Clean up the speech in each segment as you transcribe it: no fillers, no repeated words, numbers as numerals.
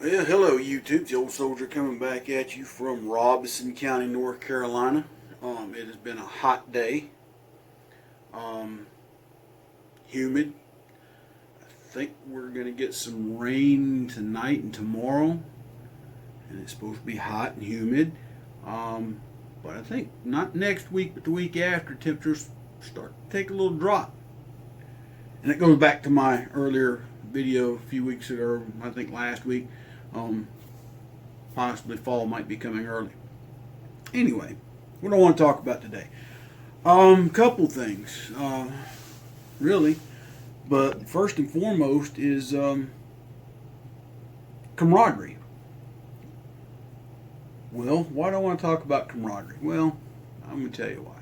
Well, hello YouTube. The old soldier coming back at you from Robeson County, North Carolina. It has been a hot day, um, humid. I think we're going to get some rain tonight and tomorrow, and it's supposed to be hot and humid. But I think not next week, but the week after, temperatures start to take a little drop. And it goes back to my earlier video a few weeks ago, I think last week. Um, Possibly fall might be coming early. Anyway, what I want to talk about today. Couple things, really. But first and foremost is camaraderie. Well, why do I want to talk about camaraderie? Well, I'm going to tell you why.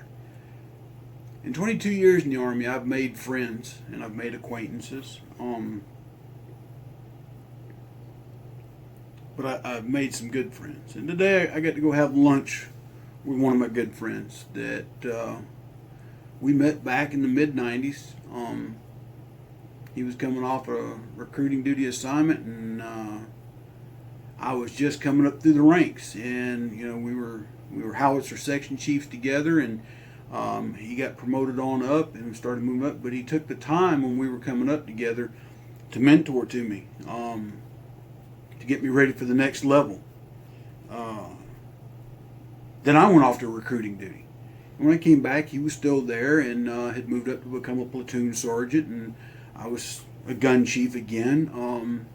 In 22 years in the Army, I've made friends and I've made acquaintances. But I've made some good friends. And today I got to go have lunch with one of my good friends that we met back in the mid-90s. He was coming off a recruiting duty assignment, and I was just coming up through the ranks. And you know, we were howitzer section chiefs together, and he got promoted on up and started moving up. But he took the time when we were coming up together to mentor to me. To get me ready for the next level. Then I went off to recruiting duty. And when I came back, he was still there and had moved up to become a platoon sergeant, and I was a gun chief again.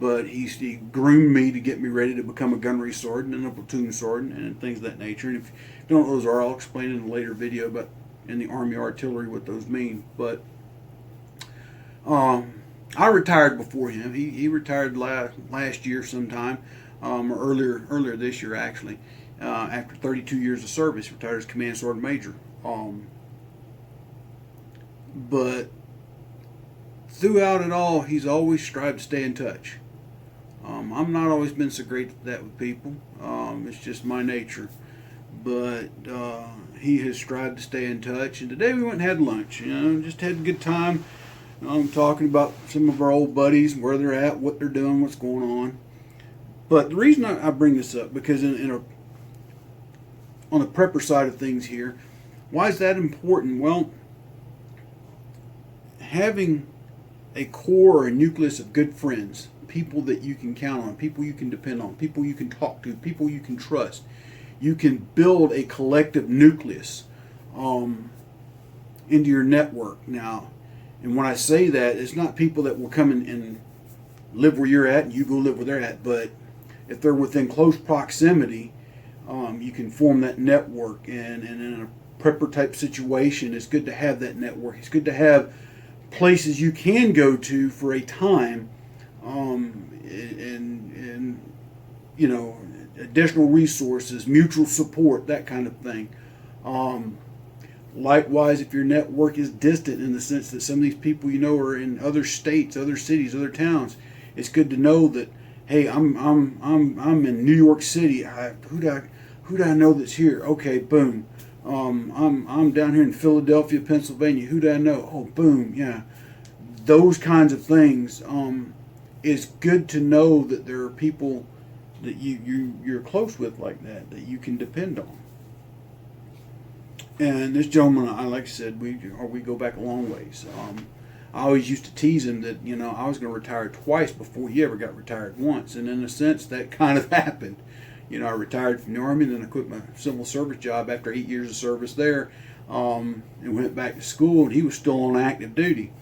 But he groomed me to get me ready to become a gunnery sergeant and a platoon sergeant and things of that nature. And if you don't know what those are, I'll explain in a later video about in the Army Artillery what those mean. But I retired before him. He retired last year sometime, or earlier this year actually. After 32 years of service, he retired as Command Sergeant Major. But throughout it all, he's always strived to stay in touch. I've not always been so great at that with people. It's just my nature. But he has strived to stay in touch. And today we went and had lunch. You know, just had a good time. Talking about some of our old buddies, where they're at, what they're doing, what's going on. But the reason I bring this up, because on the prepper side of things here, why is that important? Well, having a core or a nucleus of good friends, people that you can count on, people you can depend on, people you can talk to, people you can trust, you can build a collective nucleus into your network. Now, and when I say that, it's not people that will come and live where you're at and you go live where they're at, but if they're within close proximity, you can form that network. And in a prepper type situation, it's good to have that network. It's good to have places you can go to for a time, and you know, additional resources, mutual support, that kind of thing. Likewise, if your network is distant in the sense that some of these people you know are in other states, other cities, other towns, it's good to know that, hey, I'm in New York City. Who do I know that's here? Okay, boom. I'm down here in Philadelphia, Pennsylvania. Who do I know? Oh, boom, yeah. Those kinds of things. It's good to know that there are people that you're close with like that you can depend on. And this gentleman, like I said, we go back a long ways. I always used to tease him that, you know, I was going to retire twice before he ever got retired once. And in a sense, that kind of happened. You know, I retired from the Army, and then I quit my civil service job after 8 years of service there, and went back to school, and he was still on active duty.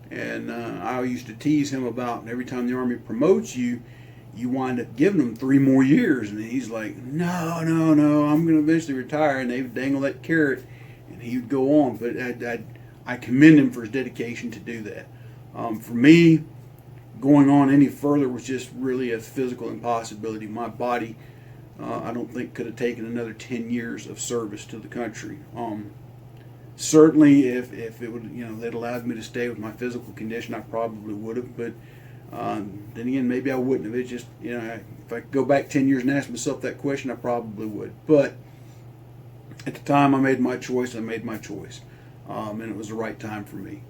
And I used to tease him about every time the Army promotes you, you wind up giving them 3 more years. And he's like, no, I'm going to eventually retire. And they would dangle that carrot, and he would go on. But I commend him for his dedication to do that. For me, going on any further was just really a physical impossibility. My body, I don't think, could have taken another 10 years of service to the country. Certainly, if it would, you know, they'd allowed me to stay with my physical condition, I probably would have. But then again, maybe I wouldn't have. It's just, you know, if I could go back 10 years and ask myself that question, I probably would. But at the time I made my choice, and it was the right time for me.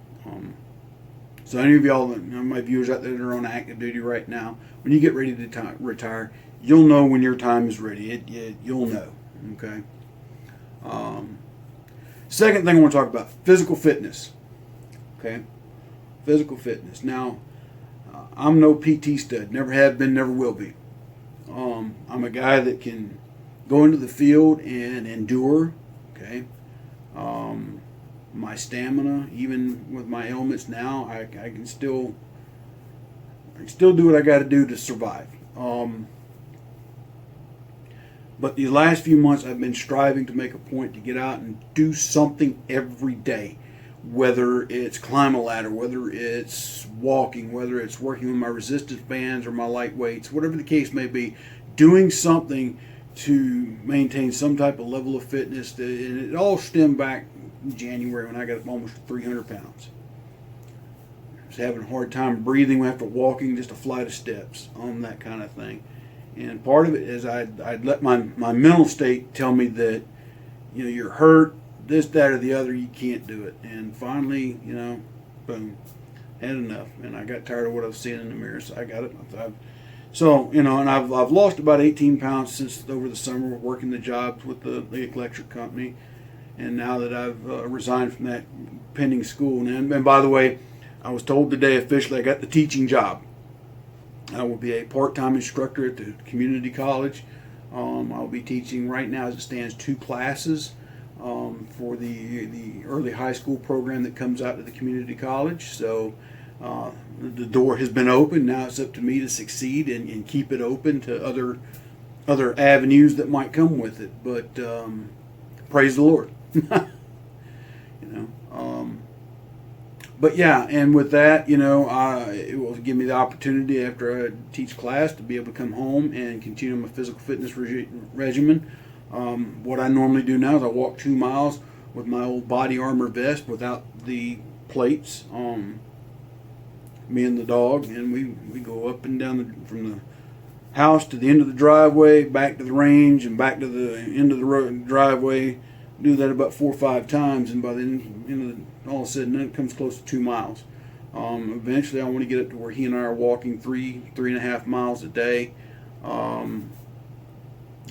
So any of y'all, my viewers out there that are on active duty right now, when you get ready to retire, you'll know when your time is ready. You'll know. Okay. Second thing I want to talk about, physical fitness. Okay. Physical fitness. Now, I'm no PT stud. Never have been, never will be. I'm a guy that can go into the field and endure. Okay. My stamina, even with my ailments now, I can still do what I got to do to survive. But the last few months, I've been striving to make a point to get out and do something every day. Whether it's climb a ladder, whether it's walking, whether it's working with my resistance bands or my light weights, whatever the case may be, doing something to maintain some type of level of fitness. And it all stemmed back in January when I got almost 300 pounds. I was having a hard time breathing after walking just a flight of steps, that kind of thing. And part of it is I'd let my mental state tell me that, you're hurt, this, that, or the other, you can't do it. And finally, boom, had enough. And I got tired of what I was seeing in the mirror, so I got it. And I've lost about 18 pounds since over the summer working the jobs with the electric company. And now that I've resigned from that pending school. And by the way, I was told today officially I got the teaching job. I will be a part-time instructor at the community college. I'll be teaching right now, as it stands, 2 classes for the early high school program that comes out to the community college. So the door has been opened. Now it's up to me to succeed and keep it open to other avenues that might come with it. But praise the Lord. But yeah, and with that, it will give me the opportunity after I teach class to be able to come home and continue my physical fitness regimen. What I normally do now is I walk 2 miles with my old body armor vest without the plates. Me and the dog, and we go up and down from the house to the end of the driveway, back to the range, and back to the end of the driveway. Do that about 4 or 5 times, and by the end of all said and done, it comes close to 2 miles. Eventually, I want to get up to where he and I are walking 3.5 miles a day. And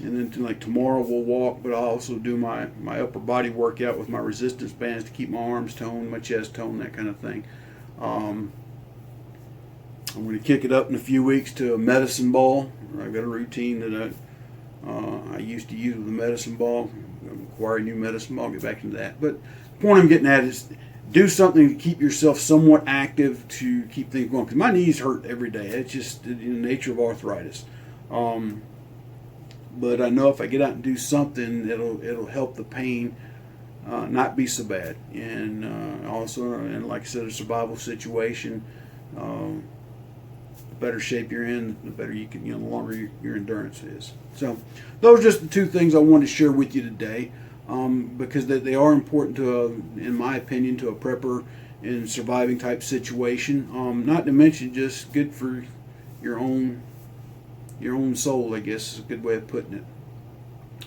then like tomorrow we'll walk, but I'll also do my upper body workout with my resistance bands to keep my arms toned, my chest toned, that kind of thing. I'm going to kick it up in a few weeks to a medicine ball. I've got a routine that I used to use with the medicine ball. Acquire a new medicine ball, I'll get back into that. But the point I'm getting at is do something to keep yourself somewhat active to keep things going. Because my knees hurt every day. It's just the nature of arthritis. But I know if I get out and do something, it'll help the pain not be so bad. And also, and like I said, a survival situation. The better shape you're in, the better you can, the longer your endurance is. So those are just the 2 things I wanted to share with you today, because they are important in my opinion, to a prepper in surviving type situation. Not to mention just good for your own soul, I guess is a good way of putting it.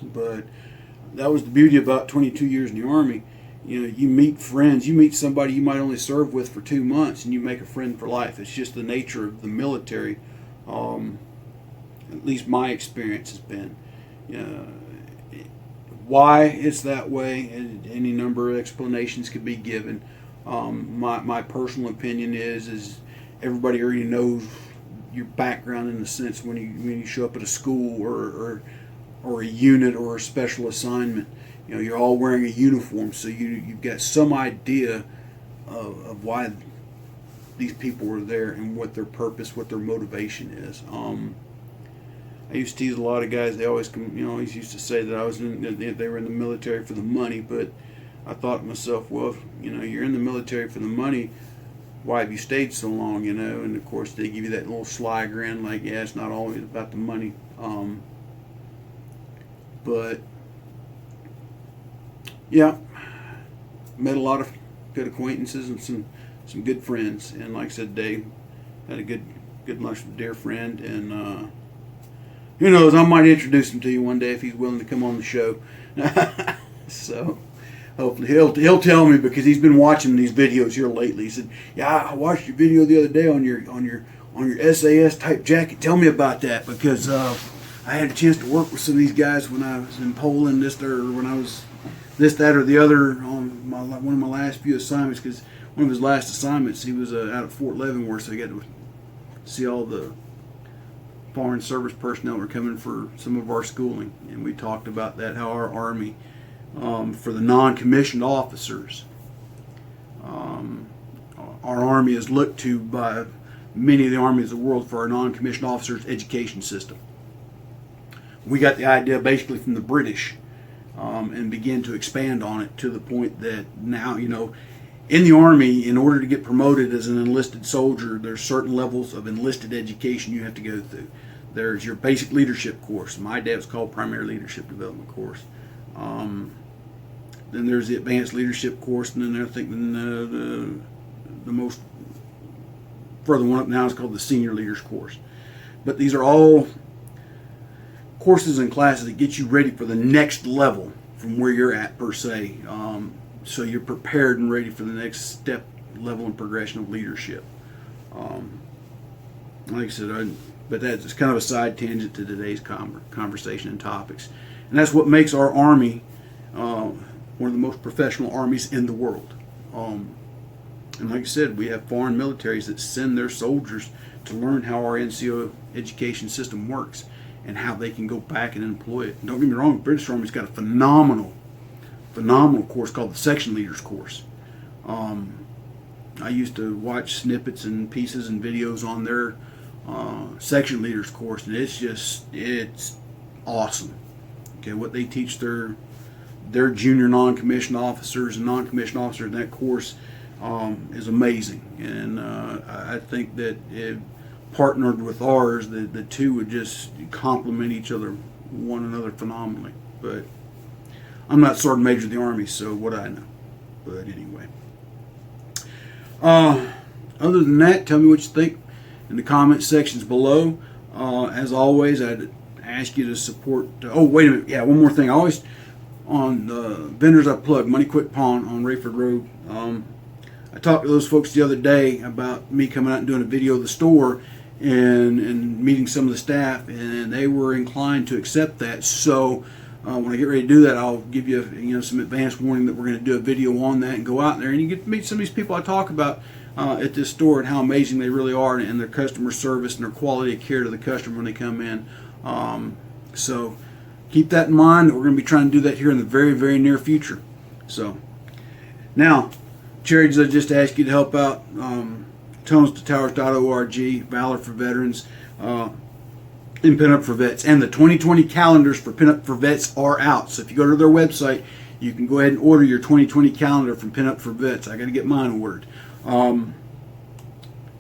But that was the beauty about 22 years in the Army. You meet friends, you meet somebody you might only serve with for 2 months, and you make a friend for life. It's just the nature of the military. At least my experience has been. Why it's that way, and any number of explanations could be given. My personal opinion is everybody already knows your background in the sense when you show up at a school or a unit or a special assignment. You're all wearing a uniform, so you've got some idea of why these people are there and what their purpose, what their motivation is. I used to tease a lot of guys. They always used to say that they were in the military for the money, but I thought to myself, well, if, you're in the military for the money, why have you stayed so long? And of course they give you that little sly grin, like, yeah, it's not always about the money. But yeah, met a lot of good acquaintances and some good friends. And like I said, Dave had a good lunch with a dear friend. And who knows, I might introduce him to you one day if he's willing to come on the show. So, hopefully he'll tell me, because he's been watching these videos here lately. He said, "Yeah, I watched your video the other day on your SAS type jacket. Tell me about that, because I had a chance to work with some of these guys when I was in Poland, when I was this, that, or the other on one of my last few assignments, because one of his last assignments, he was out at Fort Leavenworth, so he got to see all the foreign service personnel were coming for some of our schooling, and we talked about that, how our Army, for the non-commissioned officers, our Army is looked to by many of the armies of the world for our non-commissioned officers education system. We got the idea basically from the British, and began to expand on it to the point that now, in the Army, in order to get promoted as an enlisted soldier, there's certain levels of enlisted education you have to go through. There's your basic leadership course. My dad's called primary leadership development course. Then there's the advanced leadership course, and then I think the most further one up now is called the senior leaders course. But these are all courses and classes that get you ready for the next level from where you're at, per se. So you're prepared and ready for the next step, level, and progression of leadership. Like I said, but that's kind of a side tangent to today's conversation and topics. And that's what makes our Army one of the most professional armies in the world. And like I said, we have foreign militaries that send their soldiers to learn how our NCO education system works and how they can go back and employ it. And don't get me wrong, the British Army's got a phenomenal course called the Section Leaders course. I used to watch snippets and pieces and videos on their Section Leaders course, and it's awesome. Okay, what they teach their junior non-commissioned officers and non-commissioned officers in that course is amazing. And I think that it partnered with ours, the two would just complement each other, one another phenomenally. But I'm not Sergeant Major of the Army, so what do I know? But anyway, other than that, tell me what you think in the comment sections below. As always, I'd ask you to support. Oh, wait a minute. Yeah, one more thing. I always, on the vendors I plug, Money Quit Pawn on Rayford Road. I talked to those folks the other day about me coming out and doing a video of the store and meeting some of the staff, and they were inclined to accept that. So when I get ready to do that, I'll give you some advance warning that we're going to do a video on that and go out there, and you get to meet some of these people I talk about at this store and how amazing they really are, and their customer service and their quality of care to the customer when they come in. So keep that in mind. We're going to be trying to do that here in the very, very near future. So now, charities, I just ask you to help out. TonesToTowers.org, Valor for Veterans, and Pinup for Vets. And the 2020 calendars for Pinup for Vets are out. So if you go to their website, you can go ahead and order your 2020 calendar from Pinup for Vets. I got to get mine ordered.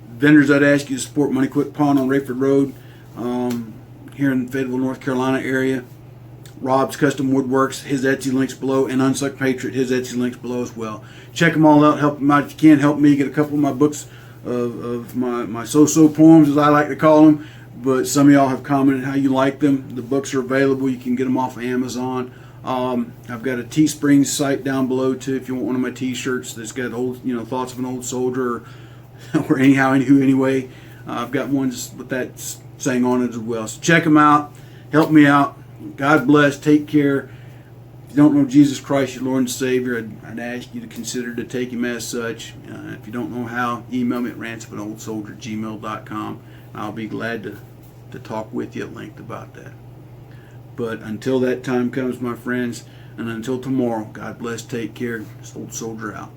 Vendors, I'd ask you to support Money Quit Pawn on Rayford Road here in the Fayetteville, North Carolina area. Rob's Custom Woodworks, his Etsy links below, and Unsucked Patriot, his Etsy links below as well. Check them all out. Help them out if you can. Help me get a couple of my books of my so-so poems, as I like to call them. But some of y'all have commented how you like them. The books are available. You can get them off of Amazon. I've got a Teespring site down below too if you want one of my t-shirts that's got old, thoughts of an old soldier or anyway. I've got ones with that saying on it as well. So check them out. Help me out. God bless. Take care. If you don't know Jesus Christ, your Lord and Savior, I'd ask you to consider to take Him as such. If you don't know how, email me at ransomandoldsoldier@gmail.com. I'll be glad to talk with you at length about that. But until that time comes, my friends, and until tomorrow, God bless. Take care. This old soldier out.